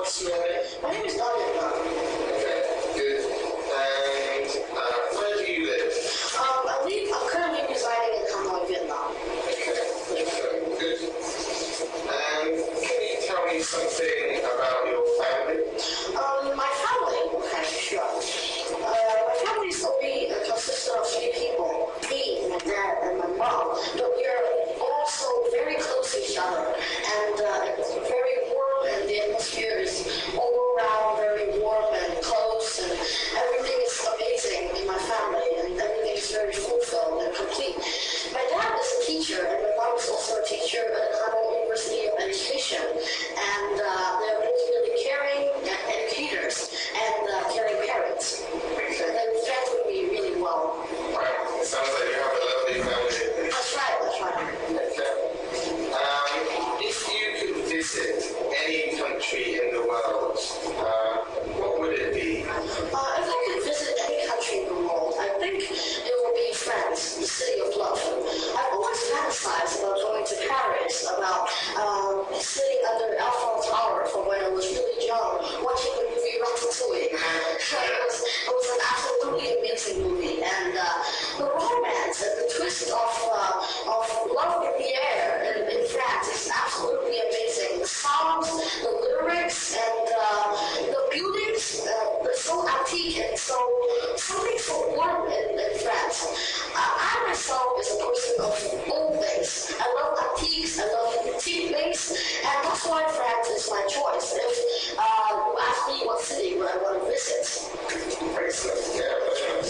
what's your name? My name is Daniel. Okay, good. And where do you live? I'm currently residing in Hanoi, Vietnam. Okay, good. And can you tell me something about your family? My family, okay, sure. My family is only consists of 3 people, me, my dad, and my mom. But we are also very close to each other, and it's very warm, and the atmosphere is all around very warm and close, and everything is amazing in my family, and everything is very fulfilled and complete. My dad is a teacher, and my mom is also a teacher at the Hanoi University of Education, and they're both really caring educators and caring parents. And they fed with me really well. Right, it sounds like you have a lovely family. That's right, that's right. Okay. If you could visit any country in the world, what would it be? If I could visit any country in the world, I think it would be France, the city of love. I've always fantasized about going to Paris, about sitting under the Eiffel Tower from when I was really young, watching the movie Ratatouille. It was an absolutely amazing movie, and the romance and the twist of love in the air in France is absolutely amazing. The songs, the lyrics, and the buildings, they're so antique and something so warm in France. I myself is a person of old things. I love antiques, I love antique things, and that's why France is my choice. If you ask me what city would I want to visit. Excellent. Yeah, okay.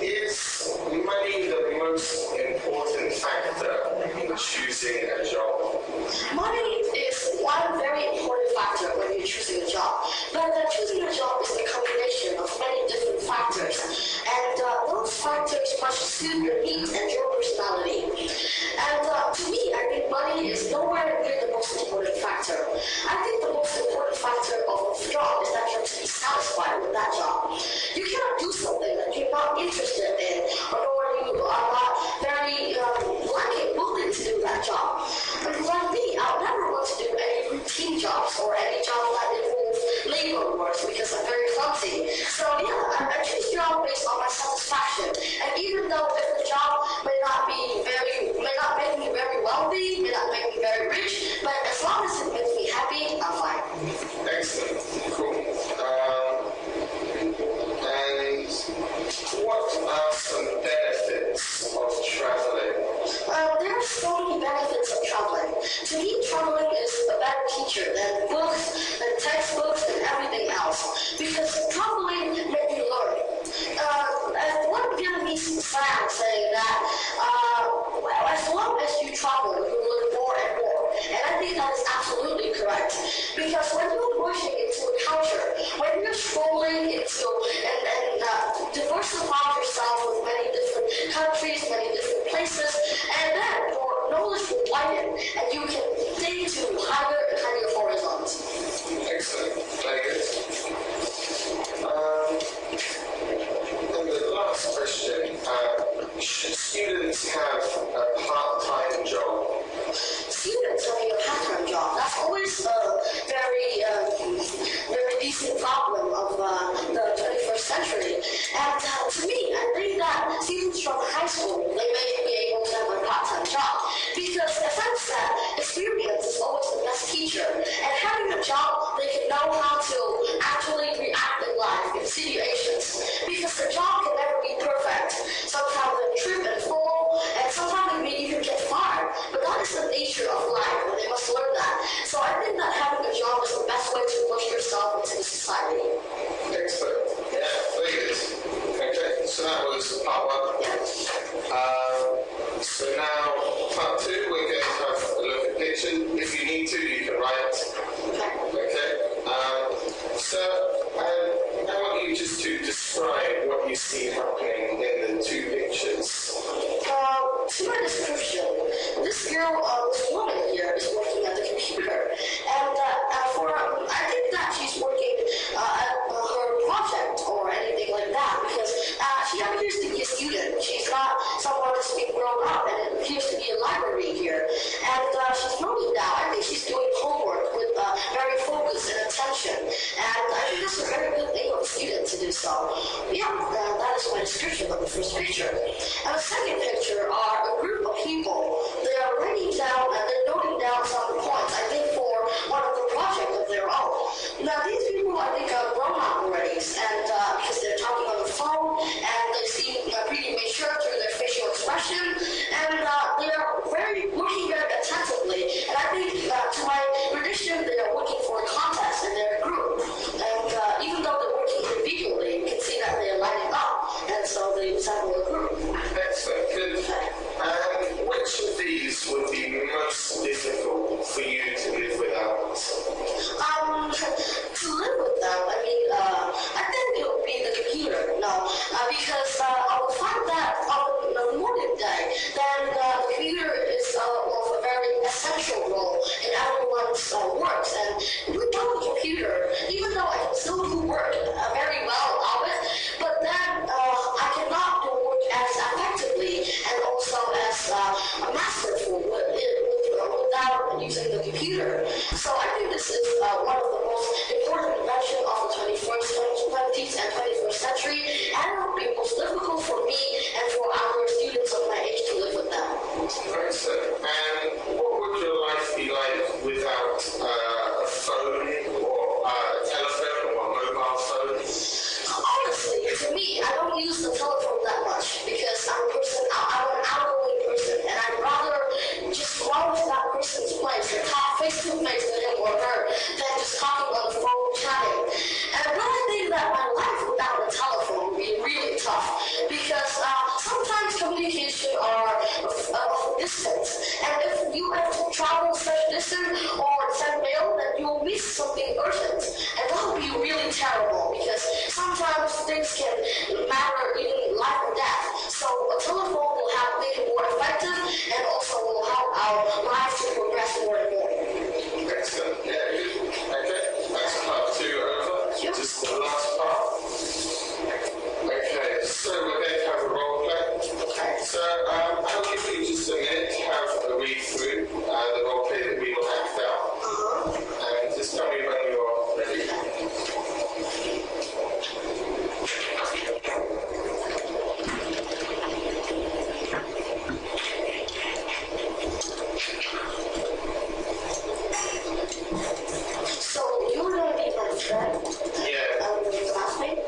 Is money the most important factor in choosing a job? Money is one very important factor when you're choosing a job. But choosing a job is a combination of many different factors. And those factors must suit your needs and your personality. And to me, I think money is nowhere near the most important factor. I think the most important factor of a job is that you have to be satisfied with that job. You cannot do something that you're not interested in, or you are not very willing to do that job. But like me, I would never want to do any routine jobs or any job that involves labor works because I'm very clumsy. So yeah, I choose job based on my satisfaction. And even though if the job may not make me very wealthy, may not make me very rich, but as long as it makes me happy, I'm fine. Excellent. Cool. And what are some benefits of traveling? There are so many benefits of traveling. To me, traveling is a better teacher than books, than textbooks, and everything else. Because traveling makes you learn. One Vietnamese slang saying that, as long as you travel, you learn more and more. And I think that is absolutely correct. Because when you're pushing into a culture, when you're strolling into and diversify yourself with many different countries, many different places, and then your knowledge will widen, and you can dig to higher and higher horizons. Excellent. Very good. And the last question, should students have a part-time job? Students having a part-time job, that's always a very decent problem of the 21st century. And to me, I think that students from high school, they may be able to have a part-time job. Because as I've said, experience is always the best teacher. And having a job, they can know how to actually react in life, in situations. Because the job can never be perfect. Sometimes they trip and fall, and sometimes they may even get fired. But that is the nature of life, and they must learn that. So I think that having a job is the best way to push yourself into the society. Excellent. Yeah, very good. Okay, so that was part 1. Yeah. So now, part 2, we're going to have a look at pictures. If you need to, you can write. Okay. Okay. description of the first picture. And the second picture are a group of people. They are writing down and they're noting down some points, I think, for one of the projects of their own. Now, these people, I think, are grown up already, and because they're talking on the phone, and they seem pretty mature through their facial expression, and they are working very attentively. And I think, to my prediction, they are working for a contest in their group. And even though they're working individually, you can see that they are lining up, and so they resemble a group. Excellent. Good. Which of these would be most difficult for you to live without? To live with them, I mean, I think it would be the computer. No, because of the fact that on the modern day, then the computer is of a very essential role in everyone's works. And without the computer, even though I can still do work very well of it, but then I cannot do work as effectively and also as masterful without using the computer. So I think this is one of the most important inventions of the 20th and 21st century, and it will be most difficult for me and for other students of my age to live with them. Excellent. And what would your life be like without a phone or a telephone or a mobile phone? Honestly, for me, I don't use the telephone that much because I'm an outgoing person, and I'd rather just go to that person's place and talk face to face with him or her than just talking on the phone, chatting. And I really think that my life without a telephone would be really tough because sometimes communication are of distance, and if you have to travel such distance or send mail, then you will miss something urgent, and that would be really terrible because sometimes things can matter even life or death. So a telephone will make it more effective and also will help our lives to progress more and more. Excellent. Yeah, good. Okay, that's part 2 over. Sure. Just the last part. Okay, so we're going to have a role play. Okay. So I'll give you just a minute to have a read through the role play that we will act out. And just tell me when you're ready. So you're going to be my friend? Yeah. Your classmate?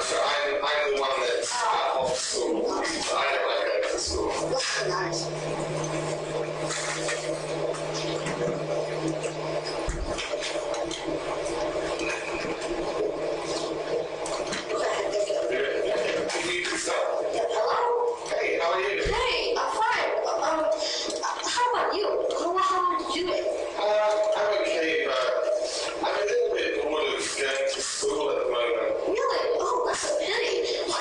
So I'm the one that's off school. So I don't like going to school. Nice. You can start. Hello? Hey, how are you? Hey, I'm fine. How about you? How are you doing? I'm okay, but I'm a little bit bored of going to school at the moment. Really? Oh, that's a pity. Why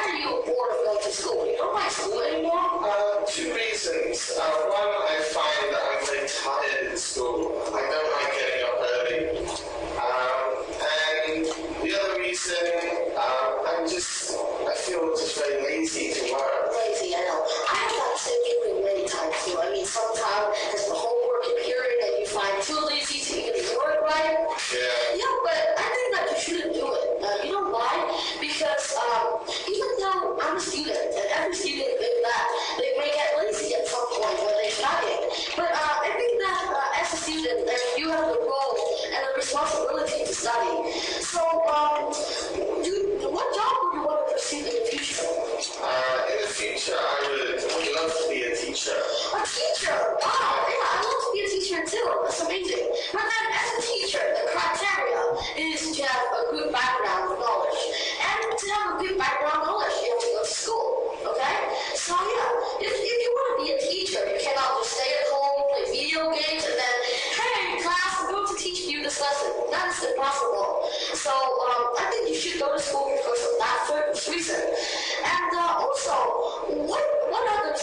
are you bored of going to school? You don't like school anymore? 2 reasons. One, I find that I'm very tired in school. I don't like getting up early. And the other reason, I feel just very lazy to work. Lazy, I know. I have that same feeling many times too. I mean, sometimes there's the homework period and you find too lazy to even work, right? Yeah. Yeah, but I think that you shouldn't do it. You know why? Because even though I'm a student, and every student thinks that they may get lazy at some point when they're studying, but I think that as a student, you have the role and the responsibility to study. So, what job would you want to pursue in the future? In the future, I would love to be a teacher. A teacher? Wow, yeah, I'd love to be a teacher too. That's amazing. But then, as a teacher, the criteria is to have a good background of knowledge. And to have a good background knowledge, you have to go to school. Okay? So yeah, if you want to be a teacher, you cannot just stay at home, play video games, and then, hey, class, I'm going to teach you this lesson. That is impossible. So I think you should go to school because of that reason. And also, what other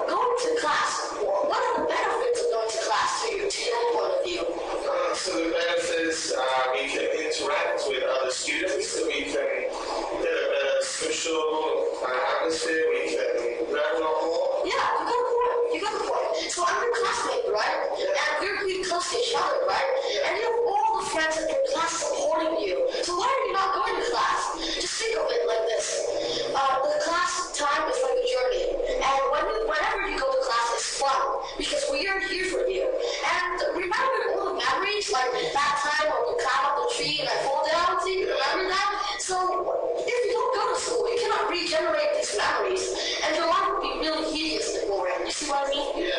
going to class, what are the benefits of going to class to your point of view? So the benefits, we can interact with other students, so we can get a better social atmosphere, we can learn a lot more. Yeah, you got the point. So I'm your classmate, right? Yeah. And we're pretty close to each other, right? Yeah. And you have all the friends in your class supporting you. So why are you not going to memories, and your life would be really hideous and boring. You see what I mean?